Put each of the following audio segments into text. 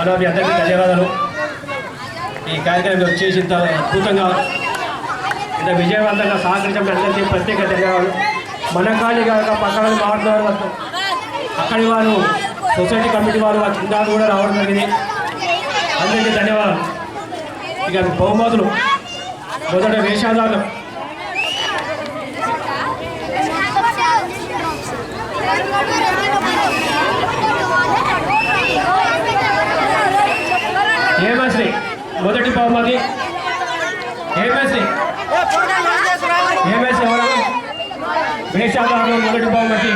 మన మీ అందరికీ ధన్యవాదాలు. ఈ కార్యక్రమం వచ్చేసి ఇంత అద్భుతంగా ఇంత విజయవంతంగా సహకరించడం అందరికీ ప్రత్యేక ధన్యవాదాలు. మన ఖాళీ కాక పక్కన మాట్లాడారు అక్కడి వారు సొసైటీ కమిటీ వారు కింద కూడా రావడం జరిగింది. అందరికీ ధన్యవాదాలు. ఇక బహుమతులు మొదట వేషాదారులు హేమశ్రీ మొదటి బహుమతి. హేమశ్రీ ఎవరు వేషాదారులు మొదటి బహుమతి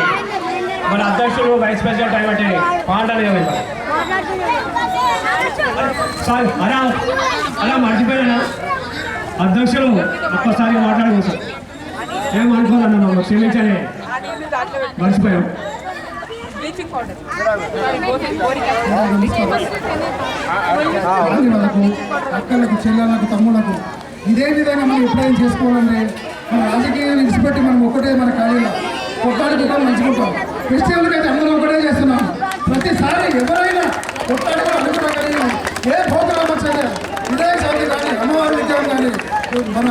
మన అధ్యక్షులు వైస్ ప్రెసిడెంట్ అయినటువంటి పాండాలి గారు. సార్ అలా మర్చిపోయాను అధ్యక్షులు ఒక్కసారి మాట్లాడుకో సార్. ఏమనుకోదన్నా మమ్మల్ని క్షమించాలి మర్చిపోయాం. అక్కలకు చెల్లెలకు తమ్ములకు ఇదే విధంగా మనం ఎప్పుడైనా చేసుకోవాలంటే మన రాజకీయాన్ని విడిచిపెట్టి మనం ఒకటే మన ఖాళీలో కొట్టాడుకుంటా మంచుకుంటాం. ఫెస్టివల్కి అయితే అందరం ఒకటే చేస్తున్నాం. ప్రతిసారి ఎవరైనా కొట్టాడుగా అనుకున్నా కానీ ఏ ప్రోగ్రామ్ వచ్చేది ఇదే శాంతి కానీ అమ్మవారి విద్యం కానీ మన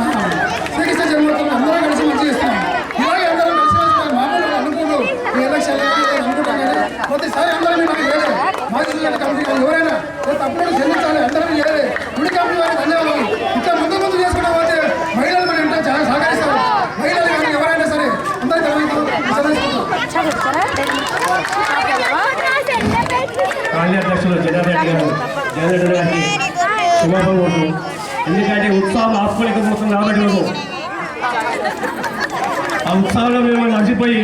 శ్రీకృష్ణ జన్మోత్సవం అందరం కలిసి మంచి చేస్తాం. ఇలాగే అందరం కలిసి వస్తాం. మామూలుగా అనుకుంటూ ఈ ఎలక్షన్ అనుకుంటాం కానీ ప్రతిసారి అందరం మనకి వేరే మాజీ కమిటీ కానీ ఎవరైనా తప్పుడు చెల్లించాలి. అందరం వేరే గుడి కమిటీ వారికి ధన్యవాదాలు. ఇంకా ముందు ముందు చేసుకున్న పోతే మహిళలు మన ఇంట్లో చాలా సహకరిస్తారు. మహిళలు కానీ ఎవరైనా సరే అందరి కార్యాధ్యక్షులు జనారెడ్డి గారికి శుభాభం. ఎందుకంటే ఉత్సవం ఆపుకోలేకపోతుంది కాబట్టి ఆ ఉత్సవంలో మేము మర్చిపోయి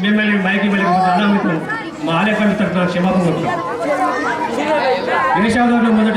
మిమ్మల్ని మైకి వెళ్ళకపోతే అన్నా మీకు మా ఆలయ కమిటీ తరఫున క్షమాపణ కోరుతాం. వేషాదారులు మొదటి